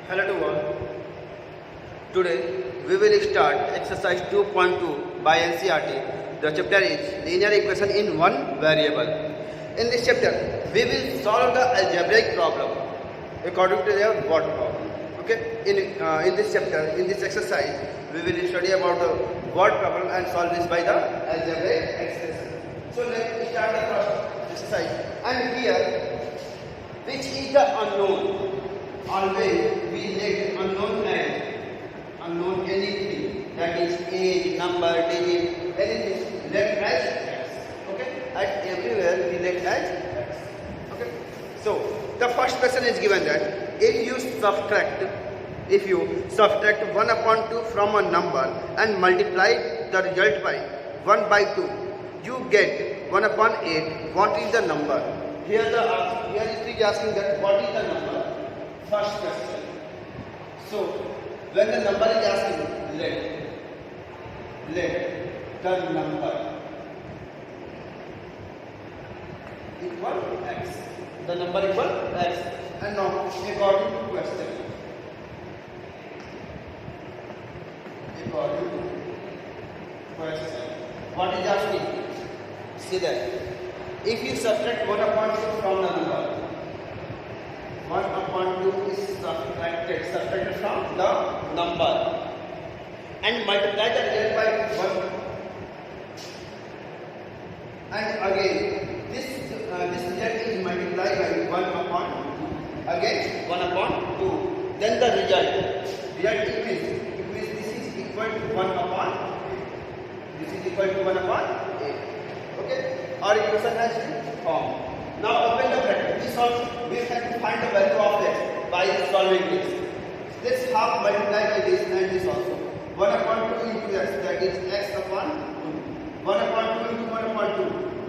Hello to all. Today we will start exercise 2.2 by NCERT. The chapter is linear equation in one variable. In this chapter we will solve the algebraic problem according to their what problem. Okay. In this chapter, in this exercise, we will study about the word problem and solve this by the algebraic expression. So let's start the first exercise. And here, which is the unknown? Always we let unknown anything, that is age, number, digit, anything, let as x. Okay, at everywhere we let as x. Okay, so the first question is given that if you subtract 1 upon 2 from a number and multiply the result by 1 by 2, you get 1 upon 8. What is the number? Here it is asking that what is the number? First question. So when the number is asking, let the number equal x. The number equal x. And now according to question. What is asking? See that if you subtract 1 upon 2 from the number, 1 upon 2 is subtracted from the number and multiply the result by 1. And again, this result is multiplied by 1 upon 2. Again, 1 upon 2. Then the result equals this is equal to 1 upon 8. This is equal to 1 upon 8. Okay? Our equation has been formed. Now open the bracket. We have to find the value of x by solving this. This half multiplied by this and this also. 1 upon 2 into x, that is x upon 2. 1 upon 2 into 1 upon 2.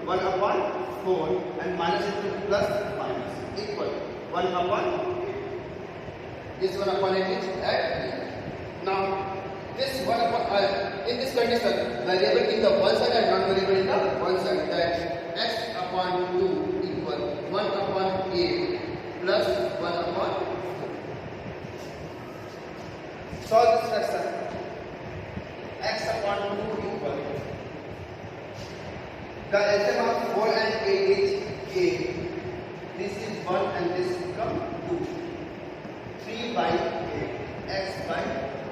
1 upon 4 and minus into plus minus equal 1 upon 8. This 1 upon 8 is at now. This 1 upon in this condition, variable in the one side and non-variable in the one side, that x upon 2 equal 1 upon 8 plus 1 upon 4. Solve this question. X upon 2 equal. The LCM of 4 and 8 is 8. This is 1 and this becomes 2. 3 by 8. X by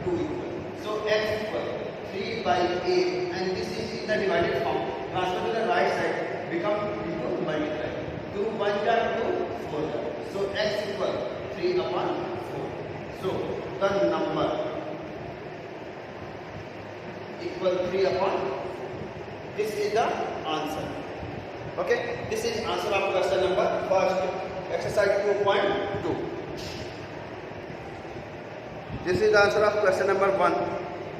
2 equal. So x equal 3 by 8 and this is in the divided form. Transfer to the right side, become into multiply. 2 1 are 2, 4. So x equal 3 upon 4. So the number equal 3 upon 4. This is the answer. Okay, this is answer of question number first, exercise 2.2. This is the answer of question number 1.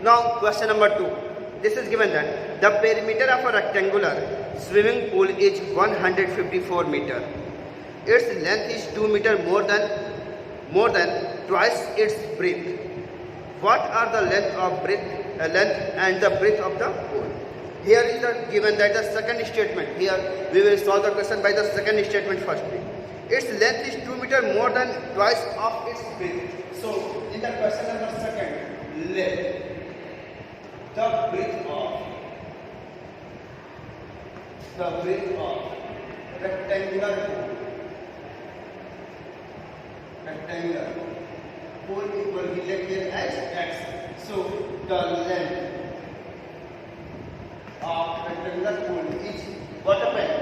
Now question number 2. This is given that the perimeter of a rectangular swimming pool is 154 meter. Its length is 2 meter more than twice its breadth. What are the length and the breadth of the pool? Here is the given that the second statement. Here we will solve the question by the second statement firstly. Its length is 2 meter more than twice of its breadth. So in the question number second, let the breadth of rectangular pool equal we let here as x. So the length of rectangular pool is what happened?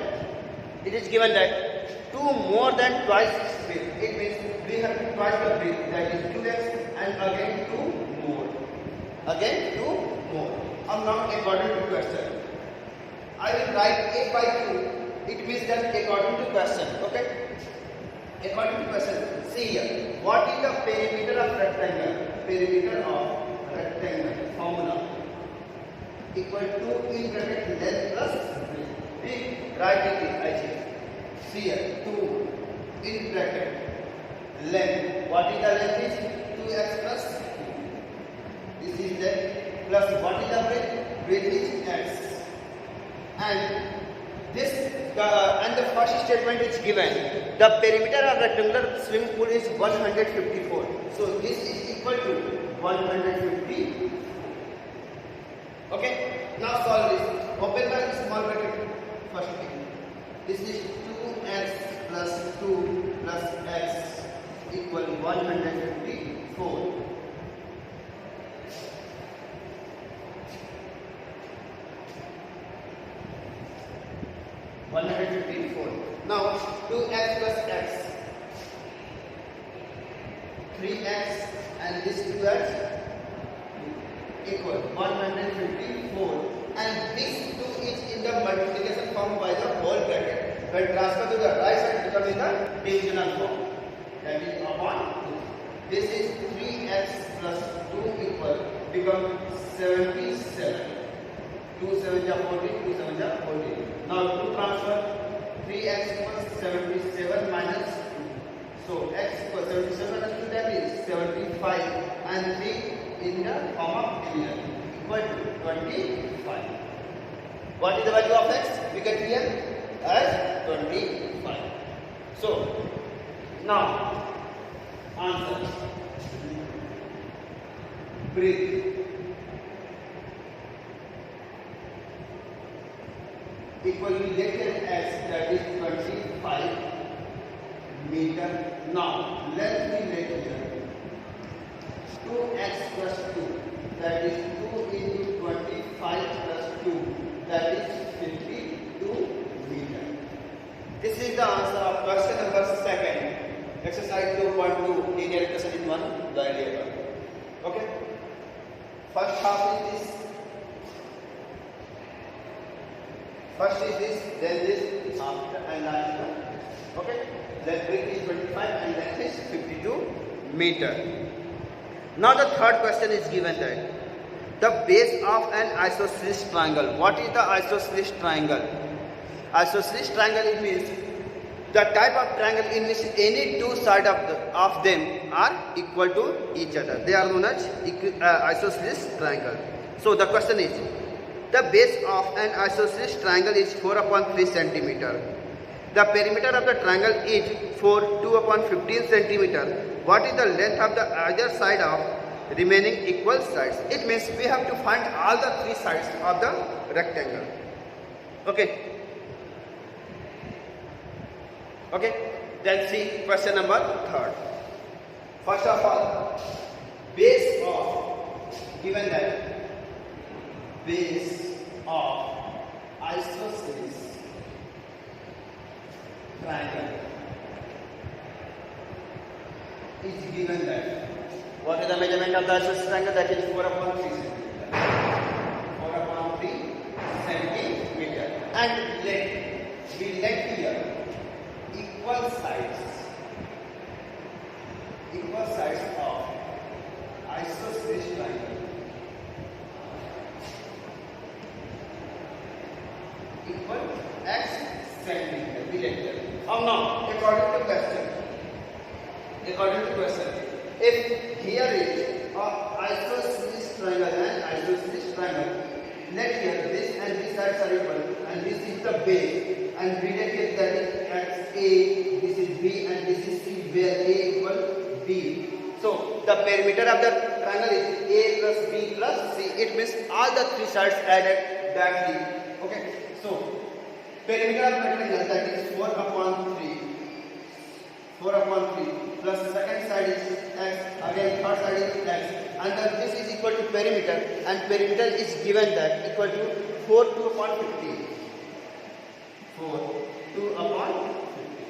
It is given that 2 more than twice its breadth. It means we have to twice the breadth, that is 2x, and again 2 more. Again 2 more. And now according to question, I will write a by 2. It means that according to question. Okay? According to question, see here. What is the perimeter of rectangle? Perimeter of rectangle formula equal to in bracket length plus breadth. We write it as here. See here, 2 in bracket length. What is the length is 2x plus 2. This is length plus what is the breadth? Breadth is x. And this and the first statement is given The perimeter of the rectangular swimming pool is 154. So this is equal to 150. Okay. Now solve this. Open the small bracket first thing. This is 2x plus 2 plus x equal 154. Now 2x plus x, 3x and this 2x equal 154, and this 2 is in the multiplication form by the whole bracket. When transfer to the right side, become in the divisional form. That is upon 2. This is 3x plus 2 equal become 77. 2 7 ja 14, 2 7 ja 14. Now to transfer 3x equals 77 minus 2. So x equals 77 minus 2, that is 75, and 3 in the form of division equal to 25. What is the value of x? We get here as 25. So now answer. Breathe. Equal to later x, that is 25 meter. Now let me let here 2x plus 2, that is 2 into 25 plus 2, that is 52 meter. This is the answer of question number 2. Exercise 2.2, linear equation in one variable. Okay. First half is this. First is this, then this, after and after. Okay. Length width is 25 and length is 52 meter. Now the third question is given that the base of an isosceles triangle. What is the isosceles triangle? Isosceles triangle, it means the type of triangle in which any two sides of them are equal to each other. They are known as isosceles triangle. So the question is, the base of an isosceles triangle is 4/3 centimeter. The perimeter of the triangle is 2/15 centimeter. What is the length of the other side of remaining equal sides? It means we have to find all the three sides of the rectangle. Okay. Okay. Then see question number 3. First of all, base of, given that base of isosceles triangle is given that, what is the measurement of the isosceles triangle? That is 4/3 centimeter. 4/3 centimeter. And we let here equal sides of isosceles triangle. Equal x centimeter. We let them. Now, according to question, if here is isosceles triangle and isosceles triangle, let here this and this sides are equal, and this is the base, and we let here that is x a, this is b, and this is c, where a equal b. So the perimeter of the triangle is a plus b plus c. It means all the three sides added directly. Okay. So perimeter of the rectangle, that is 4/3 plus second side is x, again third side is x, and then this is equal to perimeter, and perimeter is given that equal to 4/2/50. 4/2/50.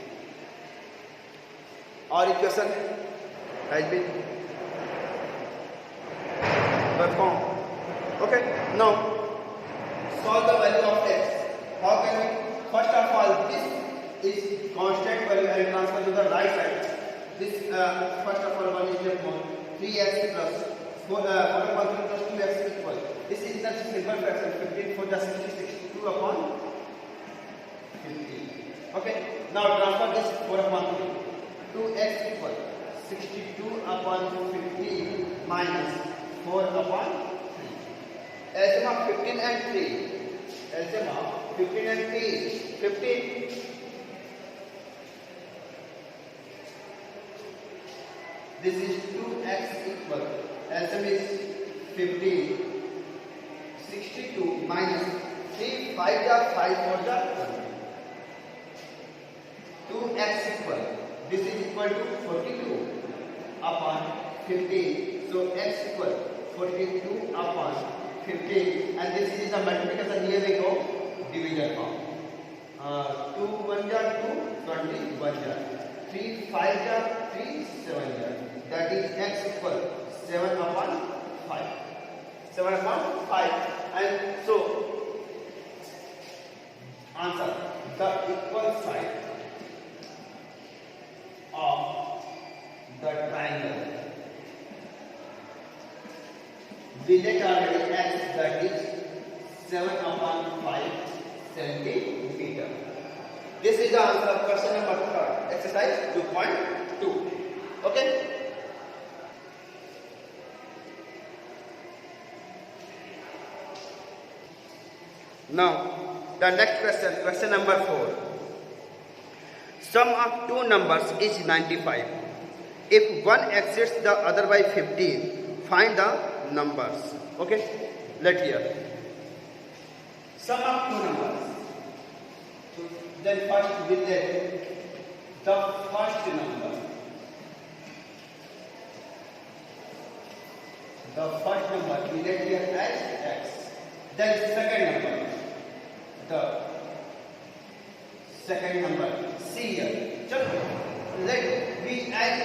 Our equation has been performed. Okay. Now solve the value of x. How can we? First of all, this is constant value and transfer to the right side. This first of all, one is left one. 3x plus 4/3 plus 2x equal. This is the simple fraction. 15 4 just 62/50. Okay. Now transfer this 4/3. 2x equal 62/50 minus 4/3. LCM of 15 and 3. LCM of 15 and 3 is 15. This is 2x equal. LCM is 15. 62 minus 3 5 ja 5 4 ja 2x equal. This is equal to 42 upon 15. So x equal 42 upon 15, and this is the multiplication. Here we go division form. 2 1 ja 2, 21 ja 3 5 ja 3, 7 ja. That is x equal 7 upon 5. 7 upon 5. And so answer, the equal side of the triangle we get already x, that is 7 upon 5 centimeter. This is the answer of question number 3, exercise 2.2. Okay. Now the next question, question number 4. Sum of two numbers is 95. If one exceeds the other by 15, find the numbers. Okay, let here. Sum of two numbers. So then first we let the first number. The first number we let here as x. Then second number. The second number C here. Let we add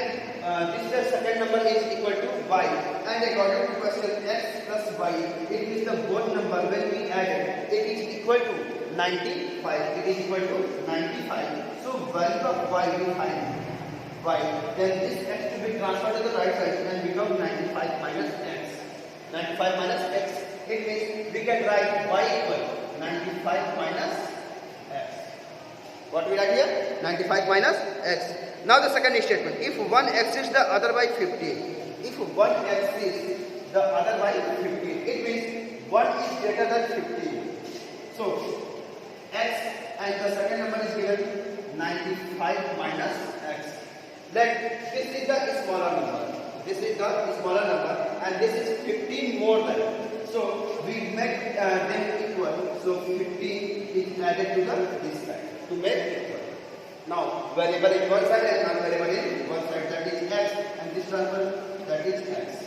this the second number is equal to y, and according to question x plus y, it is the both number. When we add it is equal to 95. It is equal to 95. So value of y we find y. Then this x to be transferred to the right side and become 95 minus x. 95 minus x. It means we can write y equal 95 minus x. What we write here? 95 minus x. Now the second statement. If one exceeds the other by 15. If one exceeds the other by 15. It means one is greater than 15. So x and the second number is given 95 minus x. Let this is the smaller number. This is the smaller number and this is 15 more than. So we make them equal. So 15 is added to the this side to make equal. Now variable in one side and non-variable in one side, that is x, and this transfer, that is x.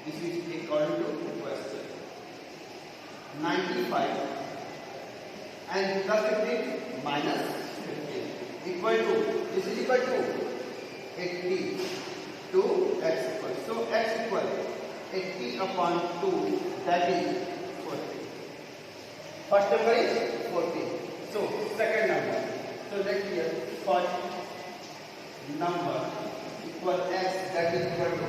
This is according to question. 95 and plus 15 minus 15 equal to, this is equal to 80 to x equal. So x equal 80 upon 2, that is 40. First number is 40. So second number. So let here first number equal x, that is equal to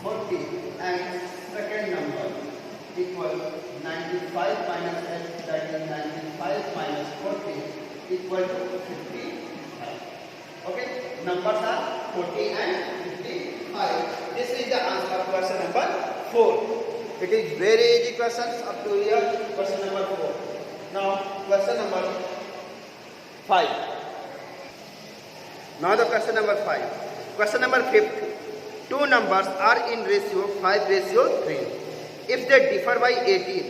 40, and second number equal 95 minus x, that is 95 minus 40 equal to 55. Okay, numbers are 40 and 55. This is the answer of question number 4. It is very easy questions up to here, question number 4. Now question number 5. Now the question number 5. Question number 5. Two numbers are in ratio 5:3. If they differ by 18,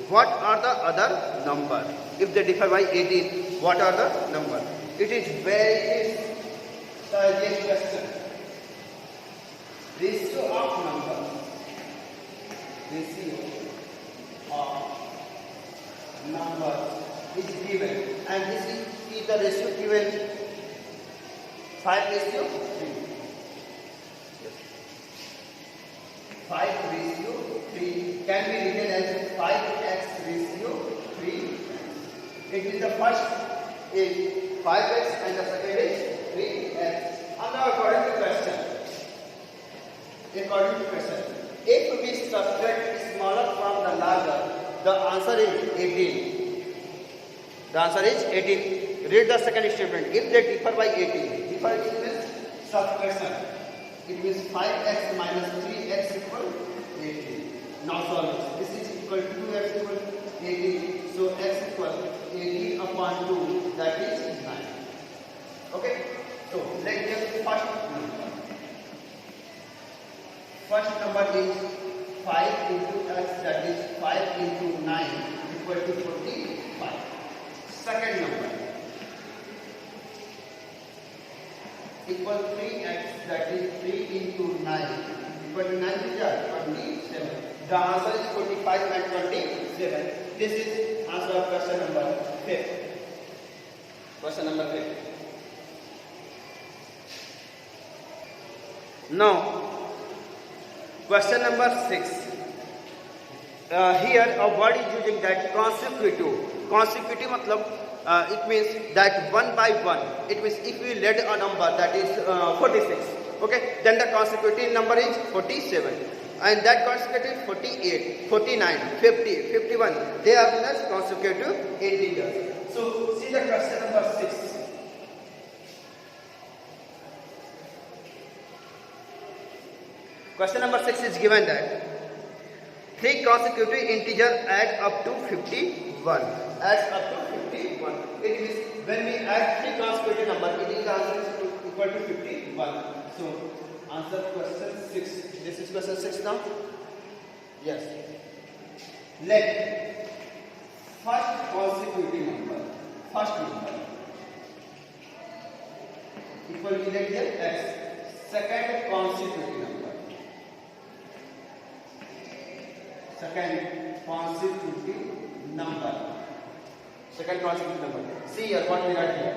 what are the other number? If they differ by 18, what are the number? It is very easy question. Ratio of number. Ratio of number is given, and this is the ratio given 5:3. 5:3 can be written as 5x/3. It is the first is 5x and the second is 3x. And now according to question, if we subtract smaller from the larger, the answer is 18. The answer is 18. Read the second statement. If they differ by 18, differ means subtraction. It means 5x minus 3x equal 18. Now solve. This is equal to 2x equal 18. So x equal 18 upon 2, that is 9. Okay. So let us first number. First number is 5 into x, that is 5 into 9 equal to 45. Second number equal 3x, that is 3 into 9 equal to 9 is 27. The answer is 45 and 27. This is answer of question number 5. Question number 5. Now, question number 6. Here a word is using that consecutive. Consecutive matlab it means that one by one. It means if we let a number that is 46, okay, then the consecutive number is 47, and that consecutive 48, 49, 50, 51. They are known as consecutive integers. So see the question number 6. Question number 6 is given that 3 consecutive integers add up to 51. Adds up to 51. It means when we add 3 consecutive numbers, it is answer equal to 51. So answer question 6. This is question 6 now. Yes. Let first consecutive number equal to let here x. Second consecutive number. Second consecutive number. See here what we got here.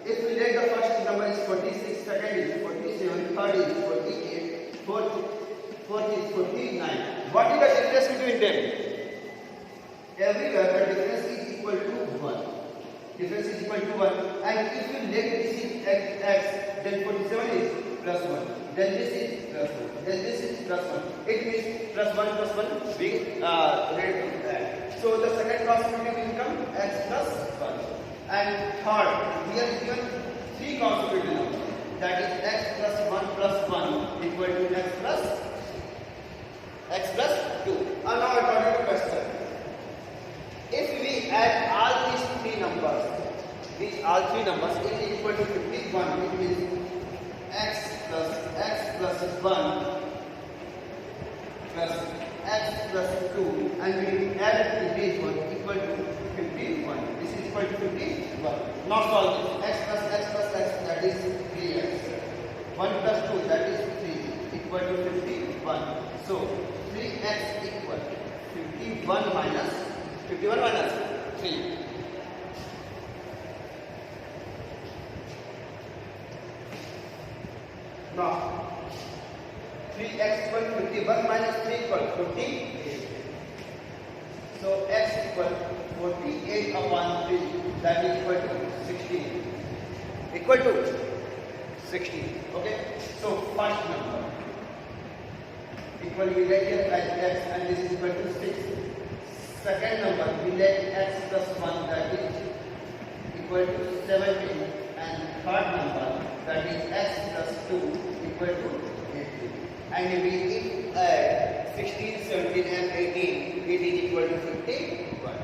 If we let the first number is 46, second is 47, third is 48, fourth is 49. What is the difference between them? Everywhere the difference is equal to 1. Difference is equal to 1. And if you let this is x, then 47 is plus 1. Then this is plus 1. Then this is plus 1. It means plus 1 being related to that. So the second consecutive will become x plus 1. And third, here is given 3 consecutive numbers. That is x plus 1 plus 1 equal to x plus 2. And now according to question, if we add all these 3 numbers, it is equal to 51. It means x plus 1 plus x plus 2, and we add this one equal to 51. This is equal to 51. Now solve this. X, that is 3x. 1 plus 2, that is 3, equal to 51. So 3x equal 51 minus 3. Now 3x equal 51 minus 3 equal 48. So x equal 48 upon 3, that is equal to 16. Equal to 16. Okay. So first number equal we let here as x, and this is equal to 6. Second number we let x plus 1, that is equal to 17, and third number that is x plus 2 equal to 18. And we add 16, 17 and 18, it is equal to 51.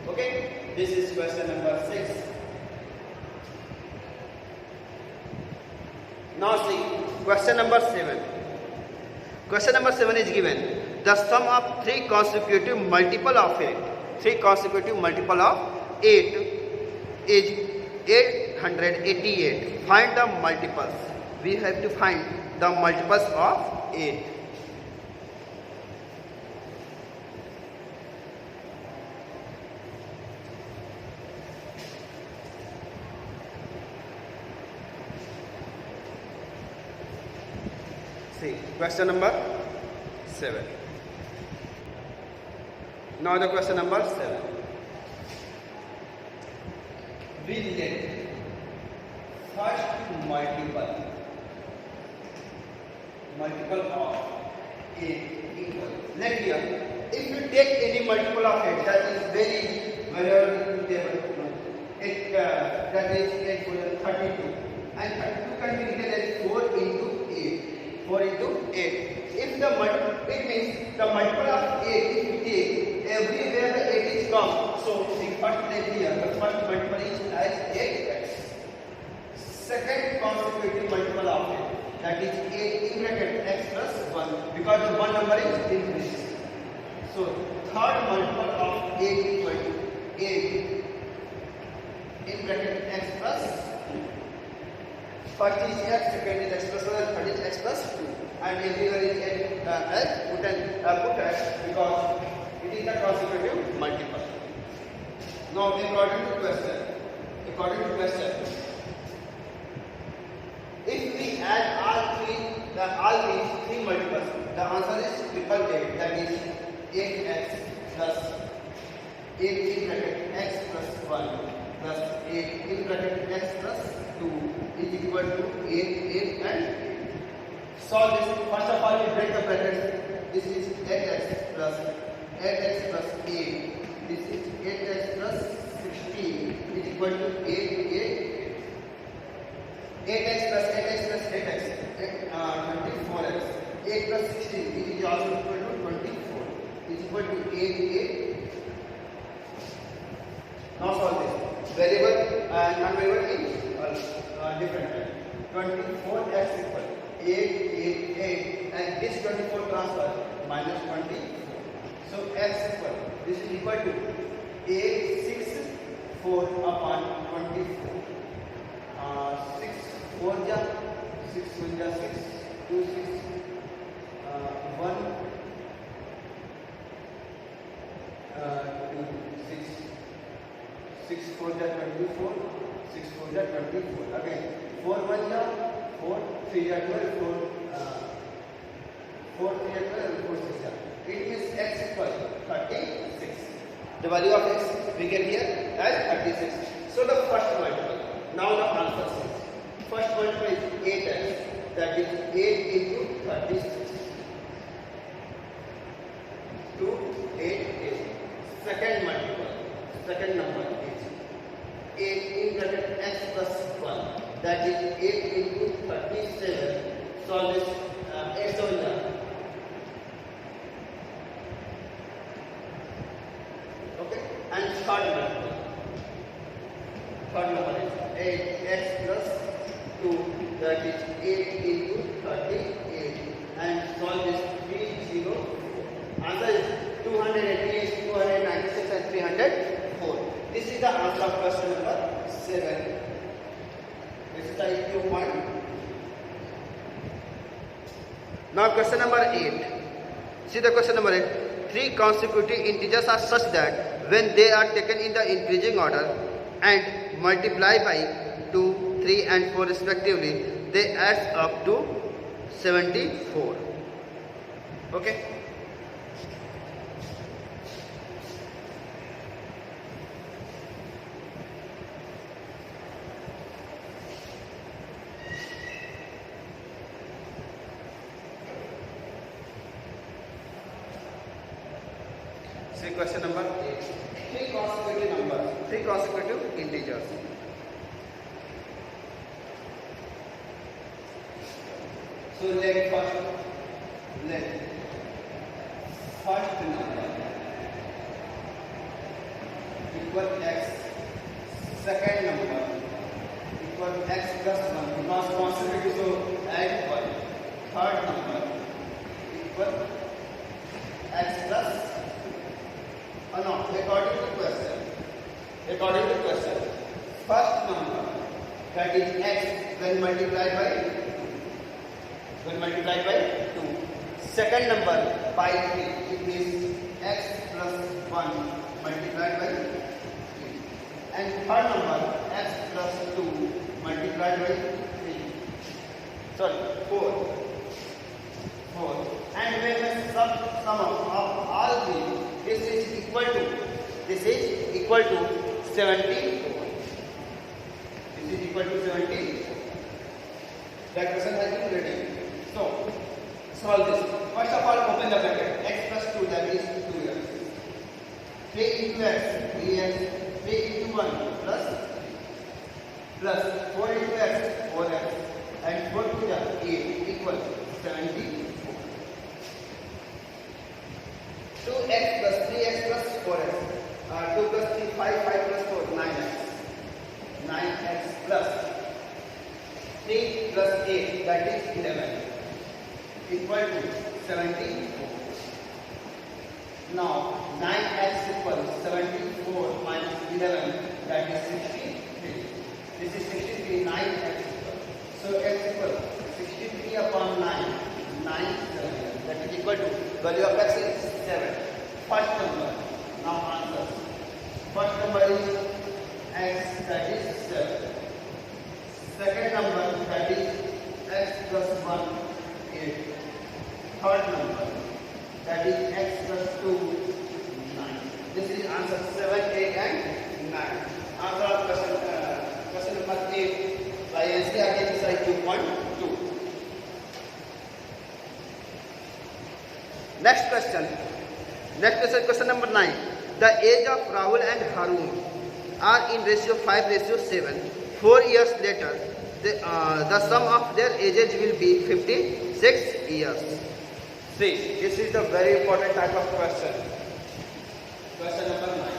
Okay, this is question number 6. Now see question number 7. Question number 7 is given the sum of 3 consecutive multiple of 8. 3 consecutive multiple of 8 is 888. Find the multiples. We have to find the multiples of 8. See, question number 7. Now the question number 7. We let first multiple of 8 equal. Let here, if you take any multiple of 8, that is very easy. Wherever you table, that is 8 for 32, and 32 can be written as 4 into 8. 4 into 8. If the it means the multiple of 8, if we take everywhere the 8 is come, so the first let here, the first multiple is as 8x. Second consecutive multiple of 8, that is 8 in bracket x plus 1 because the one number is increased. So third multiple of 8 equal to 8 in bracket x plus 2. First is x, second is x plus 1, and third is x plus 2. And everywhere is put x because it is the consecutive multiple. Now according to question, if we add all these three multiples, the answer is 888. That is 8x plus 8 in bracket x plus 1 plus 8 in bracket x plus 2 is equal to 8 and 8. Solve this. First of all, we break the brackets. This is 8x plus 8. This is 8x plus 16 is equal to 8. 8x plus 8x 24x. 8 plus 16 is also equal to 24. Is equal to 8. Now solve this. Variable and non-variable is different. 24x equal 8 and this 24 transfer minus 24. So x equal, this is equal to 864 upon 24. 6 4 ja 6 1 ja 6 2 6 1 2 6 6 4 ja 24 6 4 ja 24 again 4 1 ja 4 3 ja 12 4 3 ja 12 4 6 ja. It is x equal 36. The value of x we get here as 36. So the first multiple. Now the answer is first multiple is 8x, that is 8 into 36 to 8. Second multiple, second number is 8 in bracket x plus 1, that is 8 into 37. Solve this 8 7. Okay, and third multiple. Third number is 8x plus 2, that is 8 into 38, and solve this 304. Answer is 288, 296 and 304. This is the answer of question number 7. This is the IQ point. Now question number 8. See the question number 8. Three consecutive integers are such that when they are taken in the increasing order and multiply by 2, 3 and 4 respectively, they adds up to 74. Okay. See question number 8. Three consecutive numbers, three consecutive integers. So let first number equal x, second number equal x plus 1 because consecutive, so add 1. Third number equal x plus no, according to question, first number, that is x when multiplied by 2. Second number by 3, it is x plus 1 multiplied by 3. And third number x plus 2 multiplied by 3. Sorry, 4. And when we sum of all these, this is equal to 74. This is equal to 70. That question has been ready. So solve this. First of all, open the bracket. X plus 2, that is 2x. 3 into x, 3x. 3 into 1 plus 4 into x, 4x. And 4 to the 8 equals 74. 2x plus 3x plus 4x. 2 plus 3, 5 plus 4, 9x. 9x plus 3 plus 8, that is 11. equal to 74. Now 9x equals 74 minus 11, that is 63. This is 63, 9x equal. So x equal 63 upon 9, 9, 7. That is equal to, value of x is 7. First number. Now answer. First number is x, that is 7. Second number, that is x plus 1, 8. Third number, that is x plus 2, 9. This is answer 7, 8 and 9. Answer of question number 8 by NCERT exercise 2.2. Next question, question number 9. The age of Rahul and Harun are in ratio 5:7. 4 years later, the sum of their ages will be 56 years. See, this is a very important type of question. Question number 9.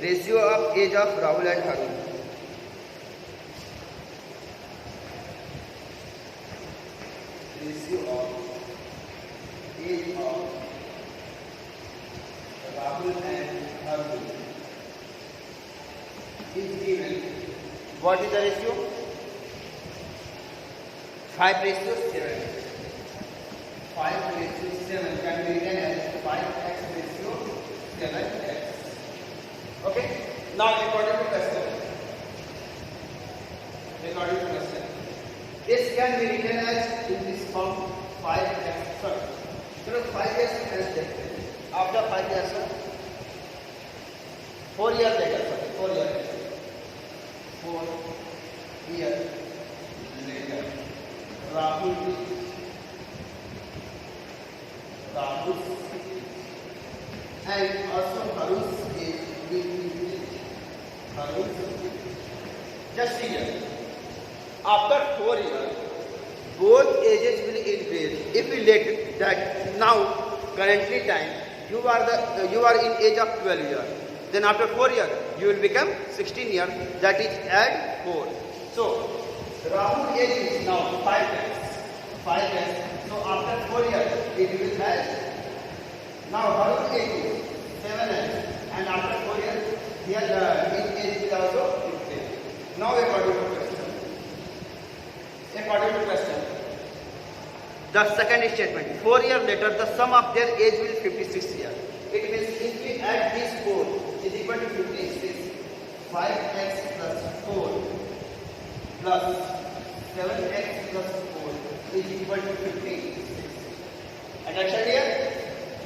Ratio of age of Rahul and Harun. Ratio of age of Rahul and Harun is given. What is the ratio? 5:7. 5:7 can be written as 5x ratio 7x. Okay. Now according to question, this can be written as in this form 5x. Sorry. So 5x as taken. After 5 years, 4 years later. 4 years later. Rahul and also Harun's age will be just see here. After 4 years, both ages will increase. If we let that now currently time you are in age of 12 years, then after 4 years you will become 16 years. That is add 4. So Rahul age is now 5x. So after 4 years it will have now Harun age is 7x, and after 4 years here his age is also 15. Now according to question, the second statement, 4 years later the sum of their age will 56 years. It means if we add these 4 is equal to 56, 5x plus 4 plus 7x plus 4 is equal to 56. Understand here?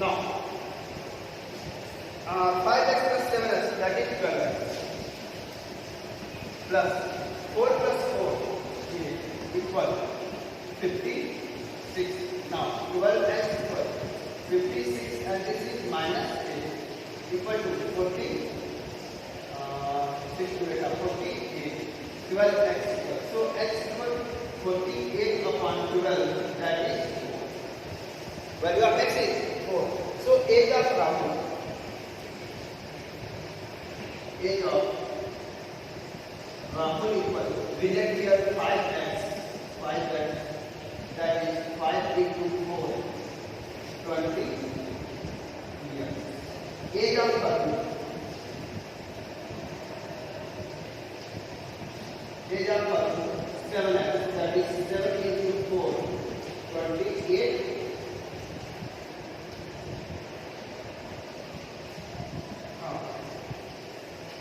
Now 5x plus 7x, that is 12x, plus 4 plus 4 is equal 56. Now 12x equal 56 and this is minus 8 equal to 48. 12x equal. So x equal 48 upon 12, that is 4. Value of x is 4. So age of Rahul. Age of Rahul equal, we get here 5x, that is 5 into 4, 20 years. Age of Harun, age of Harun 7x, that is 7 into 4, 28.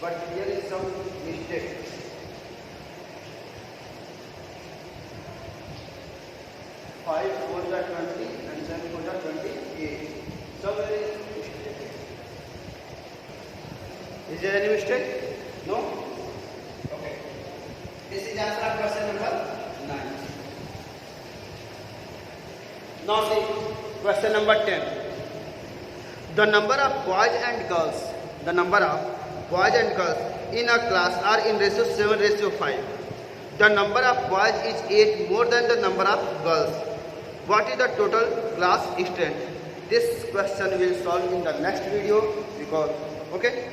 But here is some mistake. 5 4 the 20 and 7 4 the 28. Somewhere is mistake. Is there any mistake? No? Okay. This is answer of question number 9. Now see question number 10. The number of boys and girls in a class are in ratio 7:5. The number of boys is 8 more than the number of girls. what is the total glass strength? This question will solve in the next video, because okay.